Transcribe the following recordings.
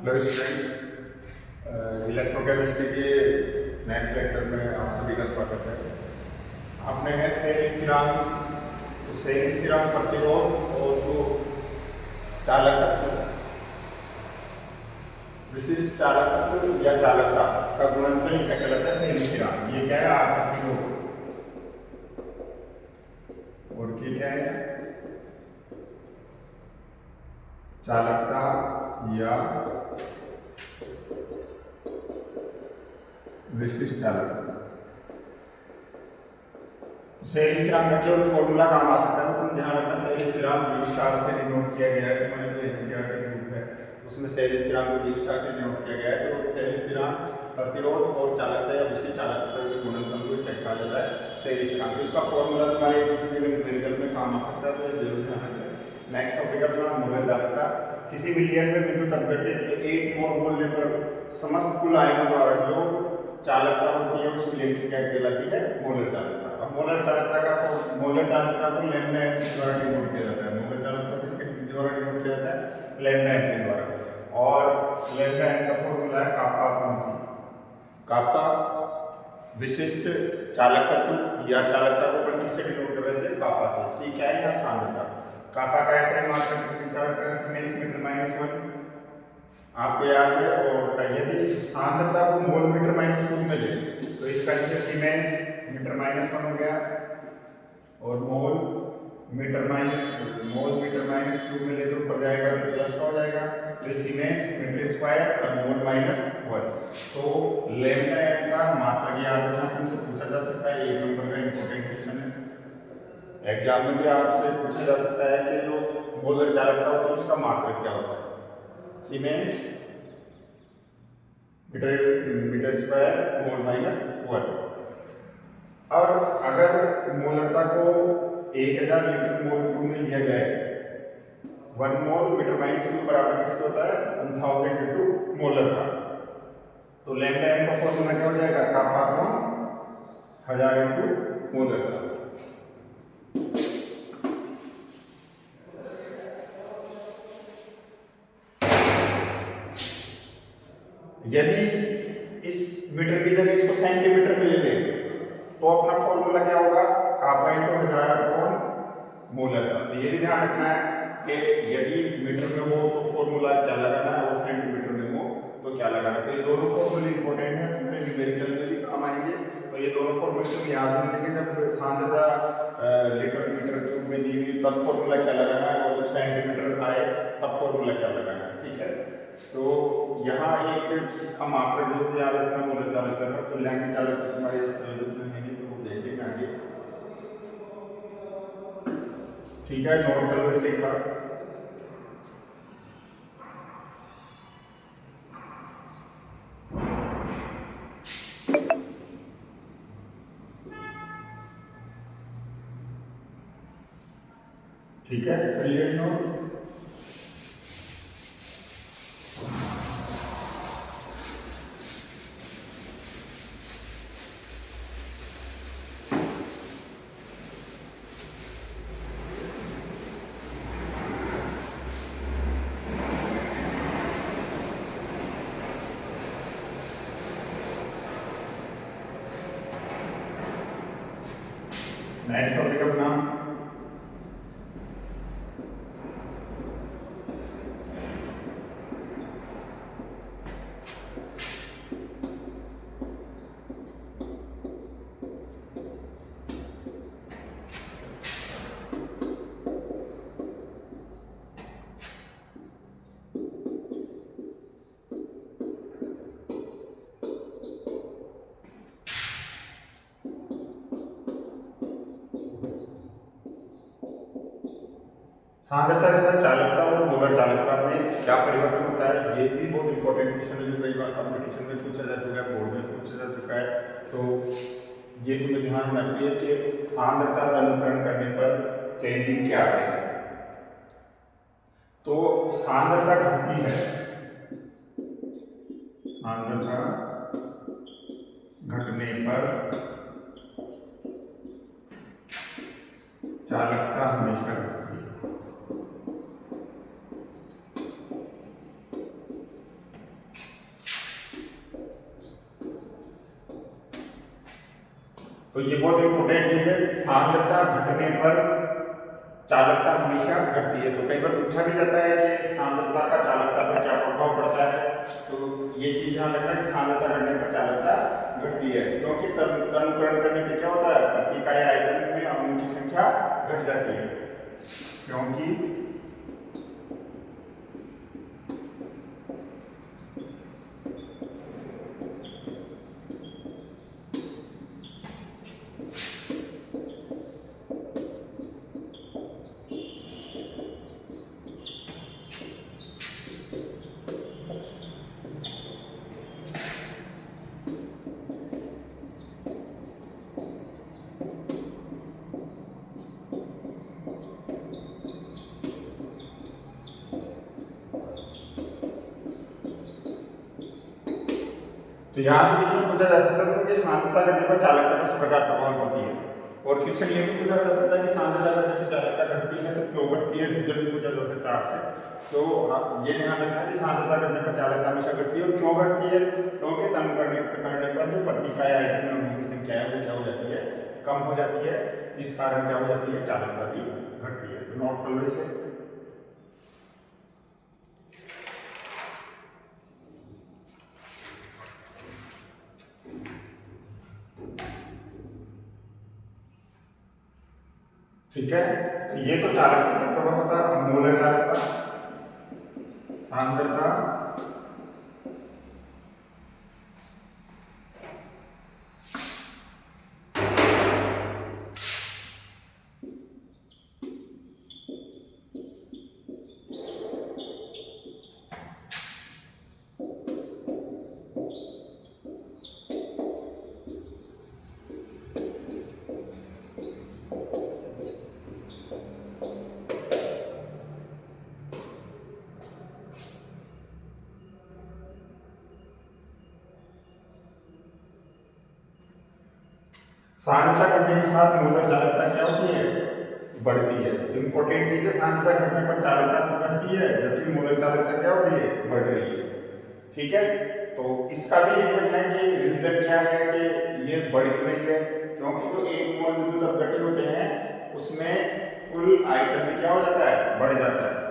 Hello student, electrochemistry के next lecture में आप सभी का स्वागत है। आपने है सेल स्थिरांक, तो सेल स्थिरांक प्रतिरोध और जो चालकत्व, विशिष्ट चालकत्व या चालकता का गुणनफल क्या कहलाता है? सेल स्थिरांक। ये क्या है? आर प्रतिरोध और ये क्या है? चालकता या विशिष्ट चालकता। सेल स्थिरांक का केवल फॉर्मूला काम आ सकता है, तो तुम ध्यान रखना सेल स्थिरांक जी स्टार से डिनोट किया गया है। मैंने जो एनसीईआरटी की बुक है उसमें सेल स्थिरांक को जी स्टार से डिनोट किया गया है। तो सेल स्थिरांक प्रतिरोध और चालकता या विशिष्ट चालकता के गुणनफल को क्या कहा जाता है? सेल स्थिरांक। इसका फॉर्मूला तुम्हारे किसी भी मेडिकल में काम आ सकता है, तो ये जरूर ध्यान रखना। नेक्स्ट टॉपिक अपना मोलर चालकता। किसी मिलियन में विद्युत अपघट्य के एक मोल बोलने पर समस्त कुल आयनों द्वारा जो चालकता होती है उस विलयन की क्या कहलाती है? मोलर चालकता। अब मोलर चालकता का मोलर चालकता को लैम्डा एम के द्वारा डिनोट किया जाता है। मोलर चालकता किसके द्वारा डिनोट किया जाता है? लैम्डा एम के द्वारा। और लैम्डा एम का फॉर्मूला है कापा अपॉन सी। कापा विशिष्ट चालकत्व या चालकता को अपन किससे डिनोट कर रहे थे? कापा से। सी क्या है? या सांद्रता। कापा का ऐसा है मात्रा चालकता सीमेंस मीटर -1 आपको याद है। और यदि सांद्रता को मोल मीटर -2 में ले तो इसका नीचे सीमेंस मीटर -1 हो गया और मोल मीटर -2 में ले तो ऊपर जाएगा तो प्लस का हो जाएगा। तो सीमेंस मीटर स्क्वायर और मोल -1। तो लैम्डा एम का मात्रक याद रखना, तुमसे पूछा जा सकता है। 1 नंबर का इंपॉर्टेंट क्वेश्चन है एग्जाम में, जो आपसे पूछा जा सकता है कि जो मोलर चालकता होता है उसका मात्रक क्या होता है? Siemens metre square mole -1। और अगर मोलरता को 1000 लीटर मोल क्यूब में लिया जाए, 1 मोल मीटर -2 बराबर किसके होता है? 1000 इंटू मोलर का। तो लैम्डा एम का फॉर्मूला क्या हो जाएगा? कापा अपॉन 1000 इंटू मोलर का। यदि इस मीटर की जगह इसको सेंटीमीटर में ले लें तो अपना फॉर्मूला क्या होगा? कापा इंटू 1000 अपॉन मोलर का। तो ये भी ध्यान रखना है कि यदि मीटर में हो तो फॉर्मूला क्या लगाना है और सेंटीमीटर में हो तो क्या लगाना है। तो ये दोनों फॉर्मूले इंपॉर्टेंट है, तुम्हारे न्यूमेरिकल में भी काम आएंगे। तो ये दोनों फॉर्मूले तुम याद रखेंगे। जब सांद्रता लीटर मीटर क्यूब में दी हुई तब फॉर्मूला क्या लगाना है, और जब सेंटीमीटर आए तब फॉर्मूला क्या लगाना है। ठीक है, तो यहाँ एक इसका मात्रक जरूर याद रखना मोलर चालकता का। तो लैम्डा चालकता तुम्हारे सिलेबस में है नहीं, तो वो देखेंगे आगे। ठीक है, नोट कर लो इसे एक बार। ठीक है, क्लियर नोट। नेक्स्ट टॉपिक अपना सांद्रता से चालकता और मोलर चालकता में क्या परिवर्तन होता है? ये भी बहुत इंपॉर्टेंट क्वेश्चन है जो कई बार कंपटीशन में पूछा जा चुका है, बोर्ड में पूछा जा चुका है। तो ये तुम्हें ध्यान होना चाहिए कि सांद्रता का अनुकरण करने पर चेंजिंग क्या है। तो सांद्रता घटती है, सांद्रता घटने पर चालकता हमेशा घटती है। तो ये बहुत इंपॉर्टेंट चीज है। सांद्रता घटने पर चालकता हमेशा घटती है। तो कई बार पूछा भी जाता है कि सांद्रता का चालकता पर क्या प्रभाव पड़ता है, तो ये चीज ध्यान रखना कि सांद्रता घटने पर चालकता घटती है, क्योंकि तनुकरण करने पे क्या होता है, प्रति इकाई आयतन में अणुओं की संख्या घट जाती है, क्योंकि तो यहाँ से क्वेश्चन पूछा जा सकता है कि सांद्रता घटने पर चालकता किस प्रकार प्रभावित होती है, और क्वेश्चन ये भी पूछा जा सकता है कि सांद्रता घटने से चालकता घटती है तो क्यों घटती है, रीजन भी पूछा जा सकता है आपसे। तो आप ये ध्यान रखना कि सांद्रता घटने पर चालकता हमेशा घटती है, और क्यों घटती है, क्योंकि तनुकरण करने पर जो प्रति इकाई आयतन में अणुओं की संख्या है वो क्या हो जाती है, कम हो जाती है। इस कारण क्या हो जाती है, चालकता भी घटती है। तो नोट कर लो इसे। ठीक है, तो ये तो चालकता में प्रभाव होता है। मोलर चालकता, सांद्रता, सांद्रता घटने के साथ मोलर चालकता क्या होती है, बढ़ती है। इंपॉर्टेंट चीज है, सांद्रता घटने पर चालकता तो घटती है, जबकि मोलर चालकता क्या हो रही है, बढ़ रही है। ठीक है, तो इसका भी रीजन है कि रीजन क्या है कि ये बढ़ क्यों रही है, क्योंकि जो एक मोल विद्युत अपघट्य होते हैं उसमें कुल आयतन में क्या हो जाता है, बढ़ जाता है।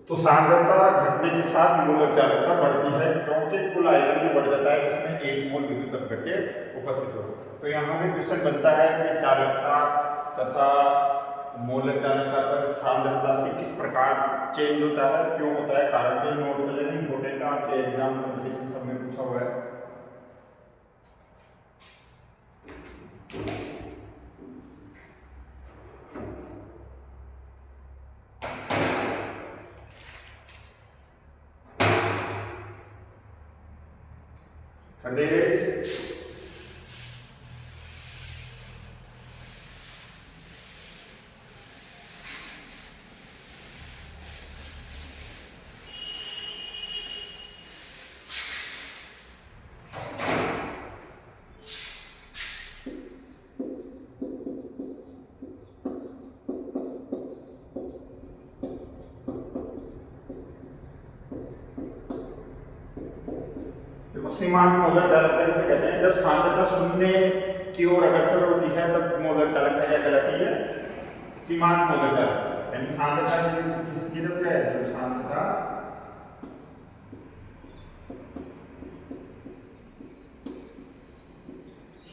तो सांद्रता घटने के साथ मोलर चालकता बढ़ती है, क्योंकि कुल आयतन भी बढ़ जाता है जिसमें एक मोल विद्युत अपघट्य उपस्थित हो। तो यहाँ से क्वेश्चन बनता है कि चालकता तथा मोलर चालकता पर सांद्रता से किस प्रकार चेंज होता है, क्यों होता है, कारण के नोट कर लेना, इंपॉर्टेंट है, आपके एग्जाम कॉम्पिटिशन सब में पूछा हुआ है। कर दे सीमांत मोलर चालकता इसे कहते हैं। जब सांद्रता शून्य की ओर अग्रसर होती है तब मोलर चालकता क्या कहलाती है, सीमांत मोलर चालकता। यानी सांद्रता किसकी तरफ है, जब सांद्रता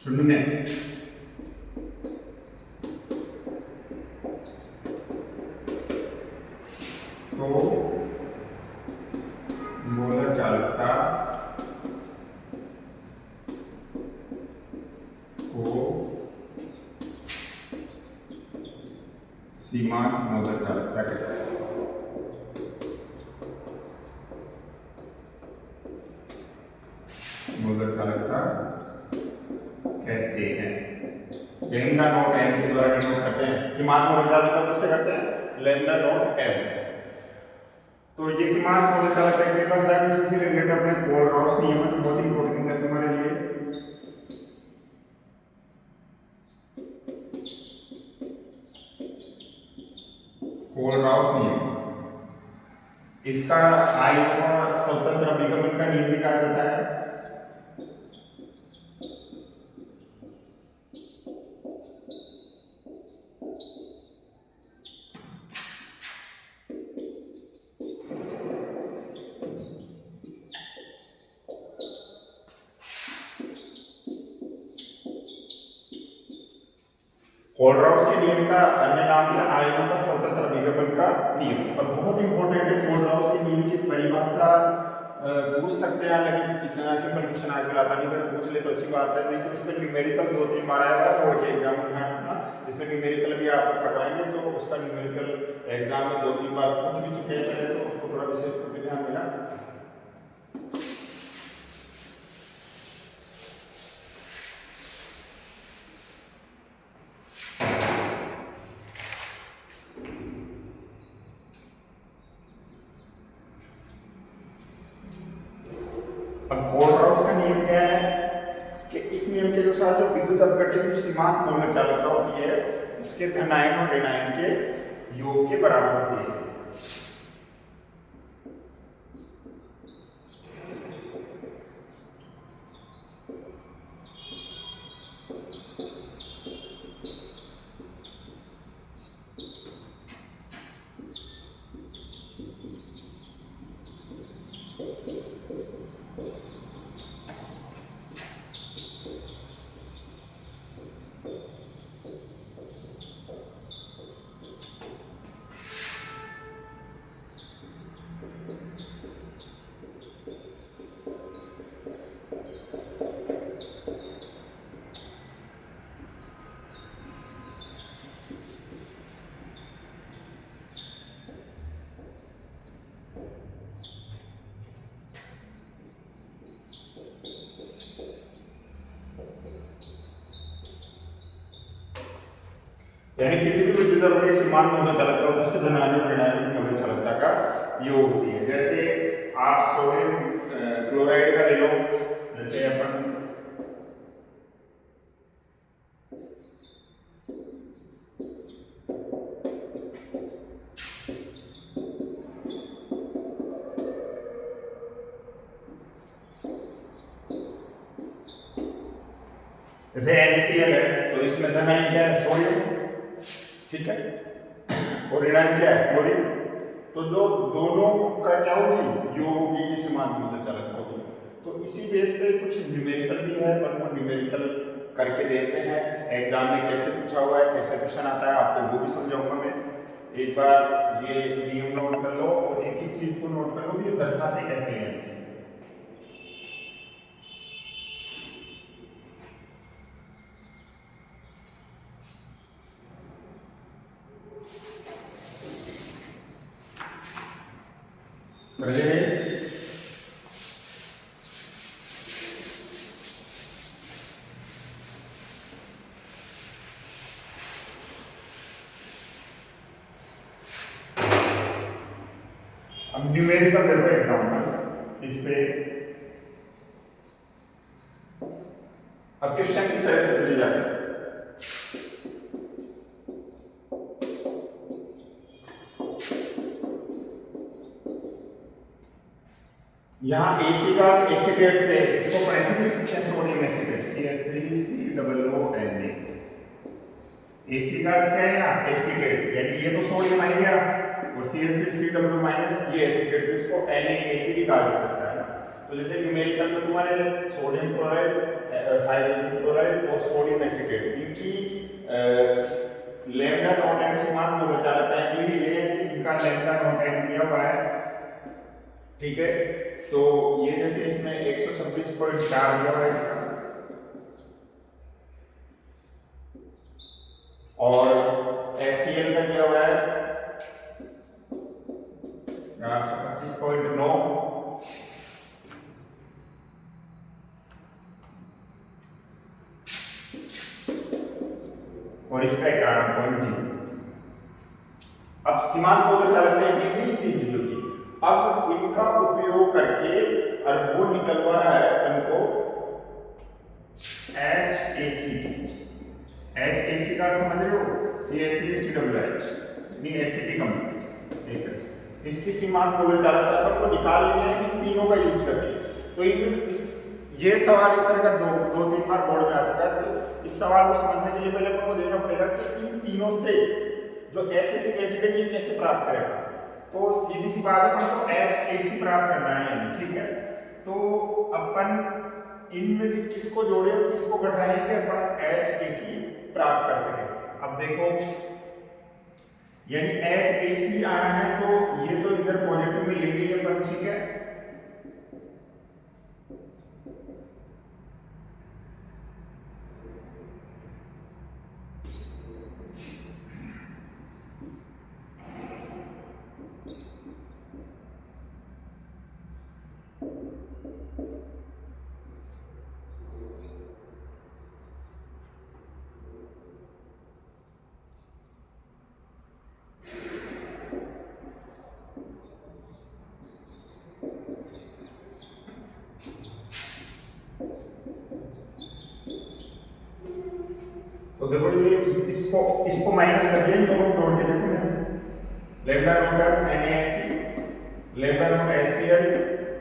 शून्य तो मोलर चालकता सीमांत मोलर चालकता कहते हैं। मोलर चालकता कहते हैं। लैम्डा नॉट एम के द्वारा डिनोट करते हैं। सीमांत मोलर चालकता किससे करते हैं? Lambda naught m. तो ये सीमांत मोलर चालकता के पास है, इसी से रिलेटेड अपने कोलराउस नियम है, जो बहुत इंपॉर्टेंट है तुम्हारे लिए। कोलराउस नियम, इसका आयनों का स्वतंत्र विगमन का नियम भी कहा जाता है। कोलराउस के नियम का अन्य नाम है आयनों का स्वतंत्र विगमन का नियम। और बहुत इंपॉर्टेंट है, कोलराउस के नियम की परिभाषा पूछ सकते हैं, लेकिन इतना सिंपल क्वेश्चन आजकल आता नहीं, पर पूछ ले तो अच्छी बात है। नहीं तो इसमें न्यूमेरिकल 2-3 बार आएगा छोड़ के एग्जाम में ध्यान रखना। इसमें न्यूमेरिकल भी आपको करवाएंगे, तो उसका न्यूमेरिकल एग्जाम में 2-3 बार पूछ भी चुके हैं पहले, तो उसको थोड़ा विशेष रूप से ध्यान देना। अब कोलराउस का नियम क्या है कि इस नियम के अनुसार जो विद्युत अपघट्य की सीमांत मोलर चालकता होती है, उसके धन आयन और ऋण आयन के योग के बराबर होती है। यानी किसी भी विद्युत अपघट्य सीमांत मोलर चालकता होती है, उसके धन आयन और ऋण आयन की मोलर चालकता का योग होती है। जैसे आप सोडियम क्लोराइड का ले लो, जैसे अपन जैसे NaCl है, तो इसमें धन आयन क्या है? सोडियम, ठीक है, और ऋण आयन क्या है? क्लोरीन। तो जो दोनों का क्या होगी? योग होगी, ये सीमांत मोलर चालकता होगी। तो इसी बेस पे कुछ न्यूमेरिकल भी है, पर वो न्यूमेरिकल करके देखते हैं एग्जाम में कैसे पूछा हुआ है, कैसे क्वेश्चन आता है, आपको वो भी समझाऊंगा मैं। एक बार ये नियम नोट कर लो, और एक इस चीज को नोट कर लो कि ये दर्शाते कैसे हैं। अब न्यूमेरिकल देखो एग्जांपल इस पे। अब क्वेश्चन किस तरह से पूछे जाते हैं? यहाँ एसी का एसीटेट से इसको कैसे लिख सकते हैं? Sodium acetate CH3COONA। एसी का अर्थ क्या है यहाँ? एसीटेट, यानी ये तो सोडियम आ गया, और CH3COO- ये एसीटेट, तो इसको NaAC भी कहा जा सकता है ना। तो जैसे न्यूमेरिकल में तुम्हारे सोडियम क्लोराइड, हाइड्रोजन क्लोराइड और सोडियम एसीटेट, इनकी लैम्डा नॉट एम सीमांत मोलर चालकता है, ये भी ये इनका लैम्डा नॉट एम दिया हुआ है, ठीक है। तो ये जैसे इसमें 126.4 दिया हुआ है इसका, और HCl का दिया हुआ है 25.9, और इसका 91.0। अब सीमांत पोलर चालकता की गई 3 चीजों की। अब इनका उपयोग करके और वो निकलवा रहा है अपन को HAC का समझ रहे हो, CH3COOH यानी एसिटी कंपनी। एक इसकी सीमांत पोलर चालकता अपन को निकाल लेनी है कि तीनों का यूज करके। तो ये सवाल इस तरह का दो तीन बार बोर्ड में आ चुका है। तो इस सवाल को समझने के लिए पहले अपन को देखना पड़ेगा कि इन तीनों से जो एसिटिक एसिड है ये कैसे प्राप्त करेगा। तो सीधी सी बात है, अपन को HAC प्राप्त करना है यानी, ठीक है। तो अपन इनमें से किसको जोड़े और किसको घटाएं कि अपन HAC प्राप्त कर सके। अब देखो यानी HAC आना है तो ये तो इधर पॉजिटिव में लेंगे अपन, ठीक है। तो देखो ये इसको माइनस कर दिया, इन दोनों को जोड़ के देखो मैंने lambda note NaSC lambda note HCl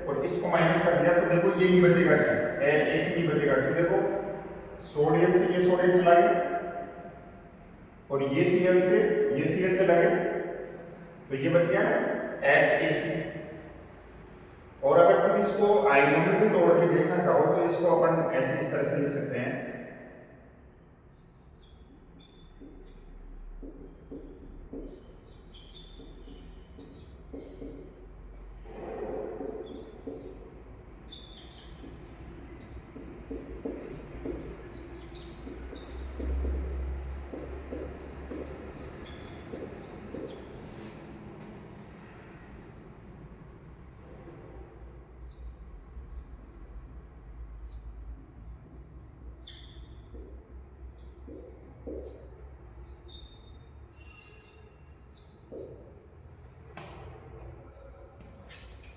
और इसको माइनस कर दिया। तो देखो ये नहीं बचेगा क्या, HAC नहीं बचेगा। तो देखो सोडियम से ये सोडियम चला गया और ये Cl से ये Cl चला गया, तो ये बच गया ना HAC। और अगर तुम इसको आयनों में भी तोड़ के देखना चाहो तो इसको अपन ऐसे इस तरह से लिख सकते हैं,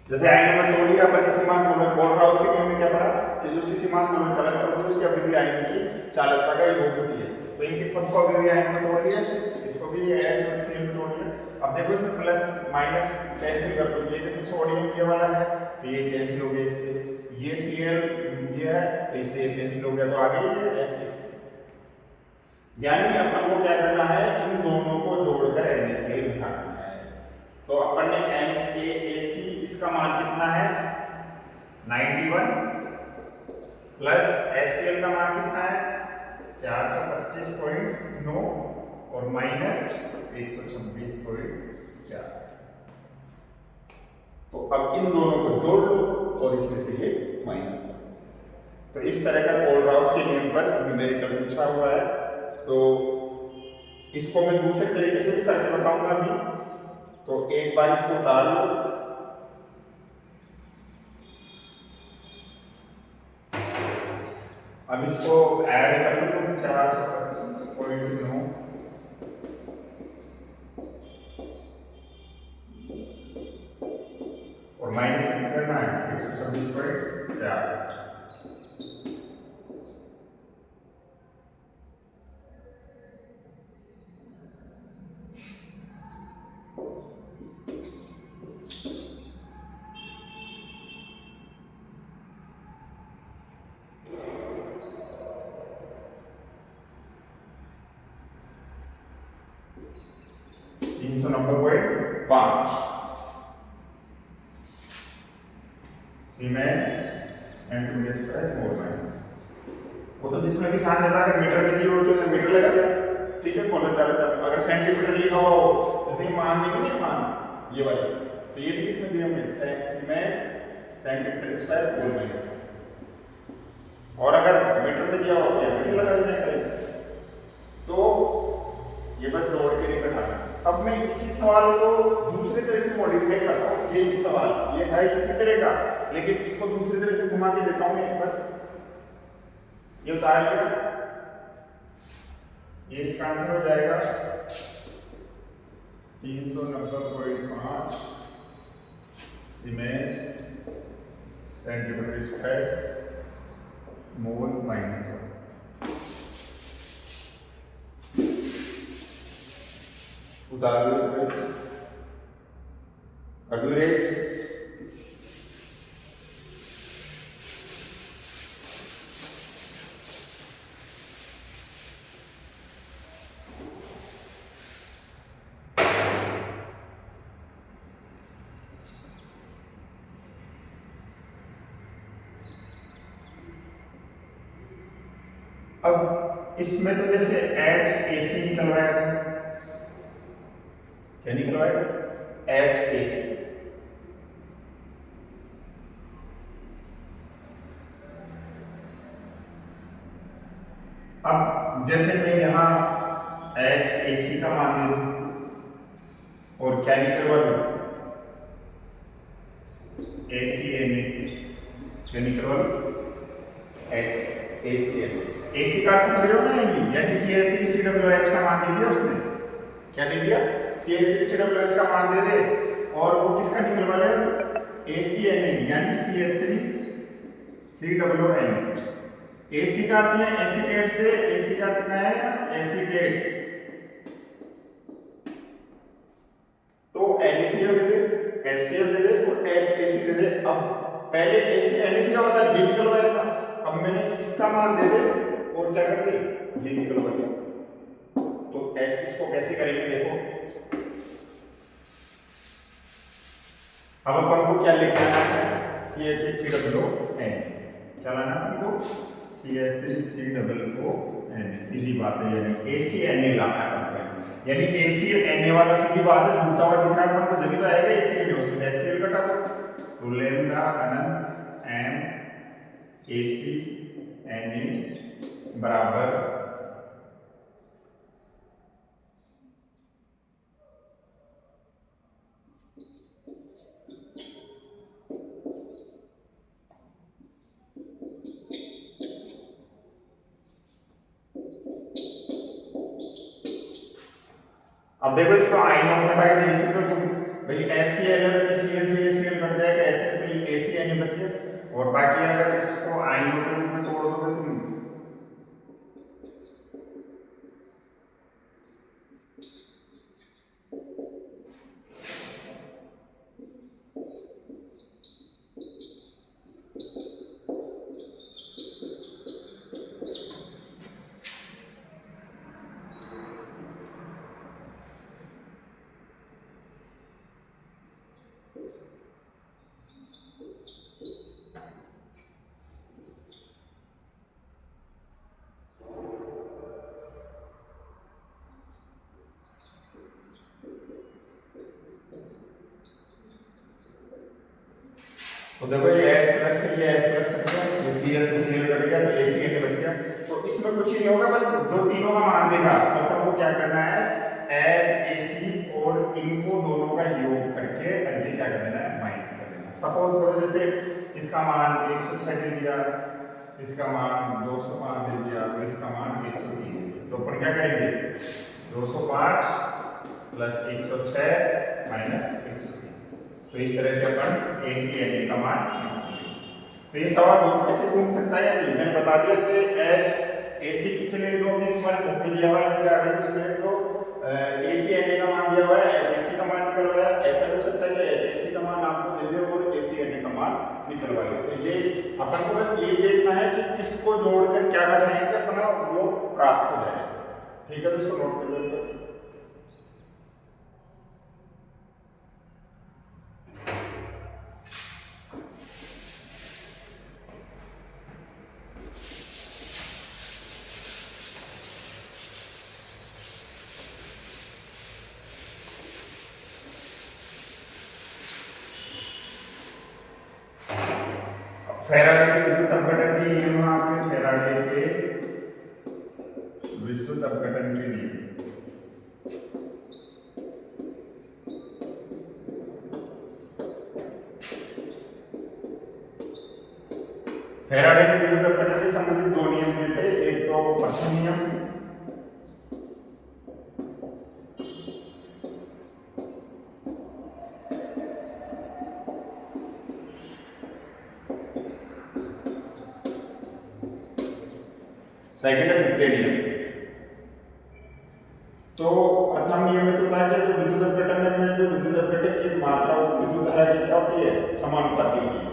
जैसे आयन में तोड़ लिया अपन सीमांत पोलर बोल रहा, उसके नियम में क्या पड़ा कि जो उसकी सीमांत पोलर चालकता होती है उसकी अभी भी आयन की चालकता का योग होती है। तो इनके सबको अभी भी आयन में तोड़ लिया, इसको भी H और Cl में तोड़ लिया। अब देखो इसमें प्लस माइनस कैंसिल कर दो, ये जैसे सोडियम ये वाला है तो ये कैंसिल हो गया इससे, ये Cl ये है तो इससे कैंसिल हो गया, तो आगे ये HAC। यानी अपन को क्या करना है, इन दोनों को जोड़कर NaCl निकालना है। तो अपन ने NaAC इसका मान कितना है 91 प्लस HCl का मान कितना है 425.9 और माइनस 126.4। तो अब इन दोनों को जोड़ लो और इसमें से ये माइनस कर। तो इस तरह का कोलराउस के नियम पर न्यूमेरिकल पूछा हुआ है। तो इसको मैं दूसरे तरीके से भी करके बताऊंगा अभी। तो एक बार इसको उतार लो, अब इसको ऐड कर लो तुम 425.9 और माइनस करना है 126.4। Siemens centimetre square mole minus. वो तो जिसमें भी साइन लगा कर मीटर में दिए हो तो मीटर लगा दिया, ठीक है। पोलर चालकता अगर सेंटीमीटर लिखा हो जैसे मान देंगे ना मान ये वाला, तो ये भी किसमें दिया हमने siemens centimetre square mole minus. और अगर मीटर में दिया हो तो मीटर लगा देना करें। तो ये बस जोड़ के नहीं बैठाना। अब मैं इसी सवाल को दूसरे तरह से मॉडिफाई करता हूँ। ये सवाल ये है इसी तरह का, लेकिन इसको दूसरी तरह से घुमा के देता हूँ। एक बार ये उतार लिया ये इसका आंसर हो जाएगा 390.5 siemens centimetre square mole minus 1। उतार लो इधर से, कर दो रेस। अब इसमें तो जैसे HAC निकलवाया था, क्या निकलवाया? HAC। अब जैसे मैं यहां HAC का मान दे दूं और क्या निकलवा दूं? ACNA, क्या निकलवा दूं? ACNA। AC का समझ रहे हो ना, यानी CH3COOH का मान दे दिया उसने। क्या दे दिया? CH3COOH का मान दे दे और वो किसका निकलवा रहे? ACNA यानी CH3COONA। AC का अर्थ है एसीटेट से, AC का अर्थ क्या है? एसीटेट। तो NaCl दे दे, HCl दे दे और HAC दे दे। अब पहले ACNA दिया हुआ था, ये निकलवाया था। अब मैंने इसका मान दे दे और क्या कर दे? ये निकलवा दिया। तो इसको कैसे करेंगे देखो। अब अपन को क्या लिखना है? CH3COON। क्या लाना है हमको? CH3COON। सीधी बात है, यानी ACNA लाना है अपन को। यानी ACNA वाला सीधी बात है, जुड़ता हुआ दिख रहा है अपन को, जब तो आएगा ACNA, उसमें से HCl कटा दो तो लैम्डा अनंत m ACNA बराबर अब देखो इसको आयन में हटा के देख सकते हो तुम भाई HCl HCl से HCl कट जाएगा, HCl पे ACNA बच गया और बाकी अगर इसको आयनों के रूप में तोड़ दोगे तुम तो देखो ये H प्लस से ये H प्लस कट गया, ये Cl से Cl कट गया तो ACNA बच गया। तो इसमें कुछ ही नहीं होगा, बस दो तीनों का मान देगा। तो अपन को क्या करना है? HAC और इनको दोनों का योग करके आगे क्या कर देना है? माइनस कर देना। सपोज करो जैसे इसका मान 106 दे दिया, इसका मान 205 दे दिया और इसका मान 103 दे दिया। तो अपन क्या करेंगे? 205 प्लस 106 माइनस 103। तो इस तरह से अपन ACNA का मान निकालेंगे। तो ये सवाल बहुत कैसे घूम सकता है या नहीं? मैंने बता दिया कि HAC पिछले दो में पर दिया हुआ है, उसमें तो ACNA का मान दिया हुआ है, HAC का मान निकलवाया। ऐसा हो सकता है कि HAC का मान आपको दे दे और ACNA का मान निकलवा ले। तो ये अपन को बस ये देखना है कि किसको जोड़कर क्या घटाएंगे कि अपना वो प्राप्त हो जाएगा। ठीक है, तो इसको नोट कर लो। फैराडे के विद्युत अपघटन के नियम आपके फैराडे के विद्युत अपघटन के नियम। फैराडे के विद्युत अपघटन से संबंधित दो नियम दिए थे, एक तो प्रथम नियम सेकंड है द्वितीय नियम। तो प्रथम नियम में तो होता है कि जो विद्युत अपघटन में जो विद्युत अपघटन की मात्रा विद्युत धारा की क्या होती है, समानुपाती होती है।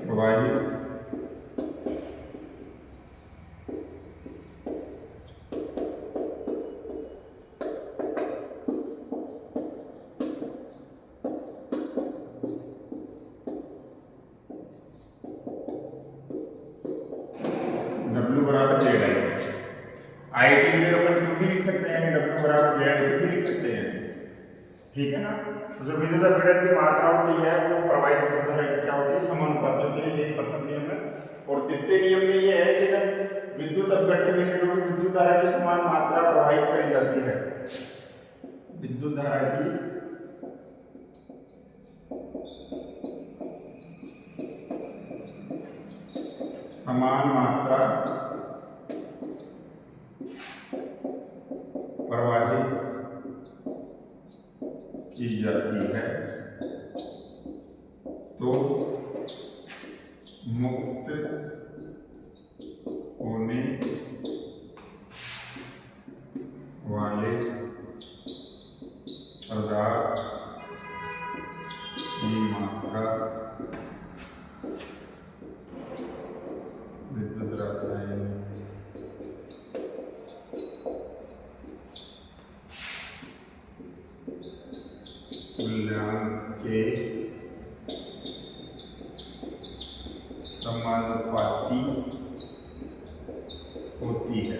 प्रवाही W बराबर जेड आई टी की जगह अपन क्यू भी लिख सकते हैं, W बराबर जेड क्यू भी लिख सकते हैं, ठीक है ना। तो जो विद्युत अपघटन की मात्रा होती है वो प्रवाहित विद्युत धारा की क्या होती है, समानुपाती होती है। यही प्रथम नियम है। और द्वितीय नियम में ये है कि जब विद्युत अपघटन विलेनों में विद्युत धारा की समान मात्रा प्रवाहित करी जाती है, विद्युत धारा की समान मात्रा प्रवाहित की जाती है तो मुक्त होने वाले पदार्थ की मात्रा विद्युत रासायन तुल्यांक के समानुपाती होती है।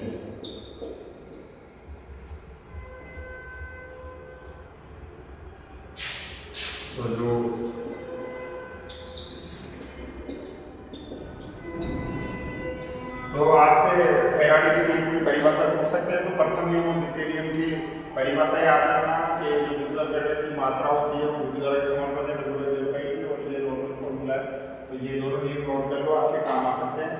तो जो तो आपसे फैराडे के लिए कोई परिभाषा पूछ सकते हैं, तो प्रथम नियम और द्वितीय नियम की परिभाषा याद रखना कि जो विद्युत अपघटन की मात्रा होती है वो विद्युत धारा के समानुपाती है, और ये नॉर्मल फॉर्मूला है। तो ये दोनों नियम नोट कर लो, आपके काम आ सकते हैं।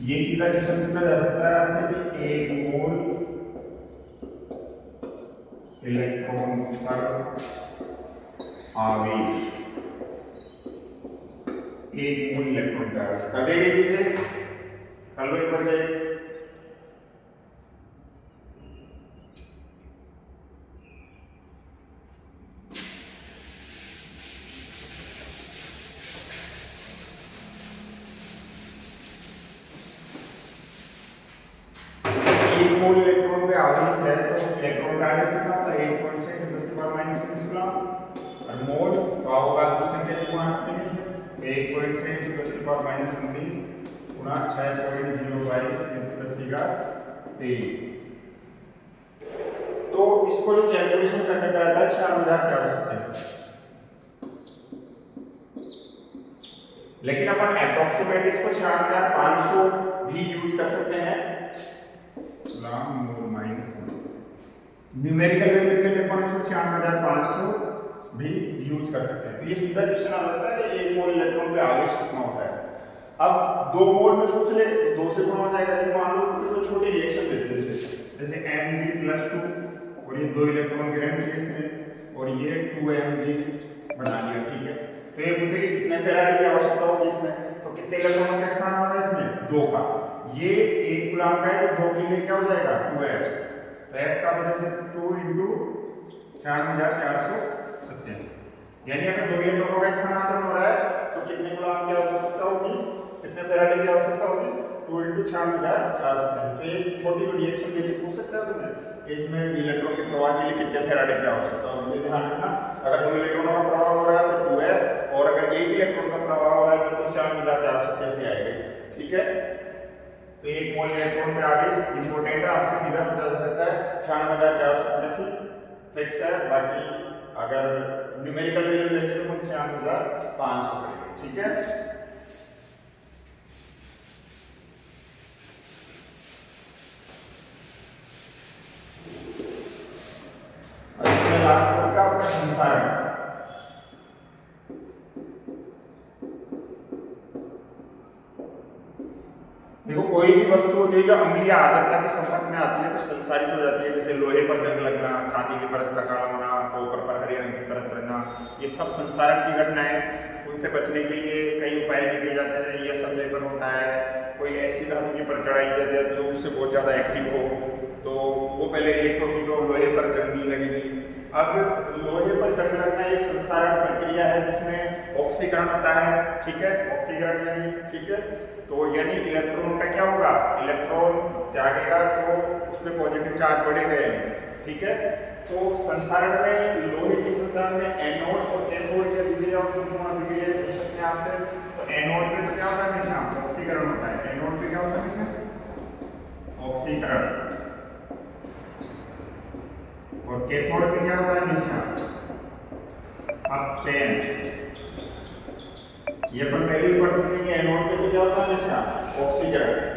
ये सीधा क्वेश्चन पूछा जा सकता है आपसे कि एक मोल इलेक्ट्रॉन पर आवेश, एक मोल इलेक्ट्रॉन का आवेश कर देंगे जिसे कल वही बन जाएगी। एक मोल इलेक्ट्रॉन पे आवेश है तो इलेक्ट्रॉन का आवेश कितना होता है, 1.6 × 10⁻³ कूलम। और मोल तो होगा दो संख्या से गुणा करते हैं इसे, 1.6 × 10⁻19 गुणा 6.022 × 10⁻23। तो इसको जो कैलकुलेशन करने का था 6487, लेकिन अपन अप्रोक्सीमेट इसको 6500 भी यूज कर सकते हैं। न्यूमेरिकल वैल्यू के लिए अपन इसको 6500 भी यूज कर सकते हैं। तो ये सीधा क्वेश्चन आ जाता है कि एक मोल इलेक्ट्रॉन पे आवेश कितना होता है। अब दो मोल में पूछ ले तो 2 से गुणा हो जाएगा। जैसे मान लो कोई छोटी रिएक्शन देते हैं जैसे Mg+2 और ये 2 इलेक्ट्रॉन ग्रहण किए इसने और ये 2Mg बना लिया, ठीक है। तो ये पूछे कि कितने फेराडे की आवश्यकता होगी इसमें, तो कितने इलेक्ट्रॉनों का स्थान होगा इसमें, 2 का। ये 1 कूलम का है तो 2 के लिए क्या हो जाएगा, 2F। तो F का मतलब से 2 × 6487, यानी अगर 2 इलेक्ट्रॉनों का स्थानांतरण हो रहा है तो कितने कूलम की आवश्यकता होगी, कितने फेराडे की आवश्यकता होगी, 2 × 6487। तो एक छोटी रिएक्शन देके पूछ सकता है तुम्हें इसमें इलेक्ट्रॉन के प्रवाह के लिए कितने फेराडे की आवश्यकता होगी। ध्यान रखना, अगर 2 इलेक्ट्रॉनों का प्रवाह हो रहा है तो 2F, और अगर 1 इलेक्ट्रॉन का प्रवाह हो रहा है तो 6487 आएगा, ठीक है। तो एक मोल इलेक्ट्रॉन पे आवेश इंपॉर्टेंट है, आपसे सीधा पूछा जा सकता है। 6487 फिक्स है, बाकी अगर न्यूमेरिकल वैल्यू लेंगे तो 9500 करेंगे, ठीक है। वस्तु होती है जो अम्लीय आर्द्रता के संपर्क में आती है तो संसारित हो जाती है, जैसे लोहे पर जंग लगना, चांदी की परत का काला होना, कॉपर पर हरे रंग की परत रहना, ये सब संसारक की घटनाएं। उनसे बचने के लिए कई उपाय भी किए जाते हैं। यह संलेपन होता है, कोई ऐसी धातु की परत चढ़ाई जाती है जो उससे बहुत ज़्यादा एक्टिव हो, तो वो पहले रिएक्ट होगी तो लोहे पर जंग नहीं लगेगी। अब लोहे पर जंग लगना एक संसारक प्रक्रिया है जिसमें ऑक्सीकरण होता है, ठीक है, ऑक्सीकरण यानी, ठीक है, तो यानी इलेक्ट्रॉन का क्या होगा, इलेक्ट्रॉन त्यागेगा तो उसमें पॉजिटिव चार्ज बढ़ेगा, ठीक है। तो संसारण में, लोहे के संसारण में एनोड और कैथोड की अभिक्रिया और संपूर्ण अभिक्रिया पूछ सकते हैं आपसे। तो एनोड में तो क्या होता है हमेशा, ऑक्सीकरण होता है। एनोड में क्या होता है हमेशा, ऑक्सीकरण, और कैथोड में क्या होता है हमेशा, अपचयन। ये अपन पहले ही पढ़ चुके हैं कि एनोड में तो क्या होता है हमेशा, ऑक्सीकरण।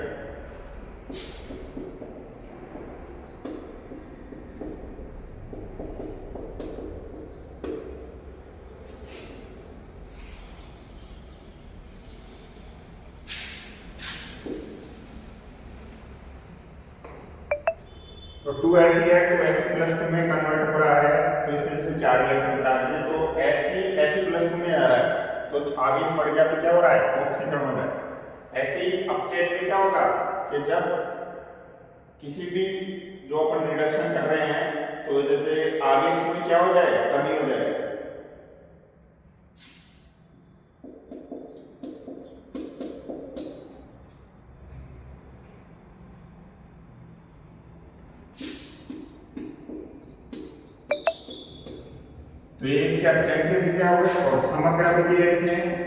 तो 2Fe है, 2Fe+2 में कन्वर्ट हो रहा है, तो इसमें से 4 इलेक्ट्रॉन चार्ज है, तो Fe+2 में आ रहा है, तो आगे से बढ़ गया तो क्या हो रहा है, ऑक्सीकरण हो रहा है। ऐसे ही अपचयन में क्या होगा कि जब किसी भी जो अपन रिडक्शन कर रहे हैं तो जैसे आगे इसमें क्या हो जाए, कमी हो जाए, तो ये इसके अपचयन की अभिक्रिया हो गई। और समग्र अभिक्रिया लिखते हैं,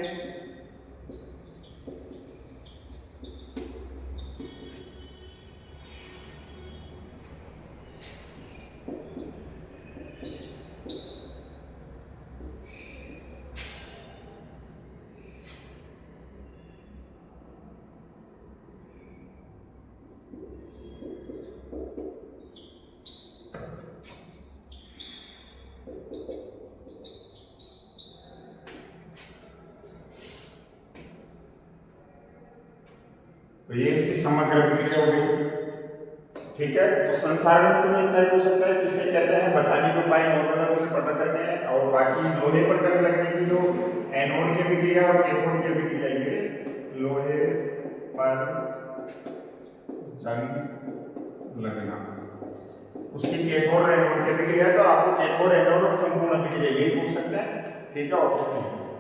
तो ये इसकी समग्र अभिक्रिया हो गई, ठीक है। तो संसारण में तुम्हें इतना ही पूछ सकता है किसे कहते हैं, बचाने के उपाय नॉर्मल से पता करने हैं, और बाकी लोहे पर जंग लगने की जो एनोड की अभिक्रिया और कैथोड की अभिक्रिया, ये लोहे पर जंग लगना, उसकी कैथोड और एनोड की अभिक्रिया है, तो आपको कैथोड, एनोड और संपूर्ण अभिक्रिया यही पूछ सकते हैं, ठीक है। Okay, thank you.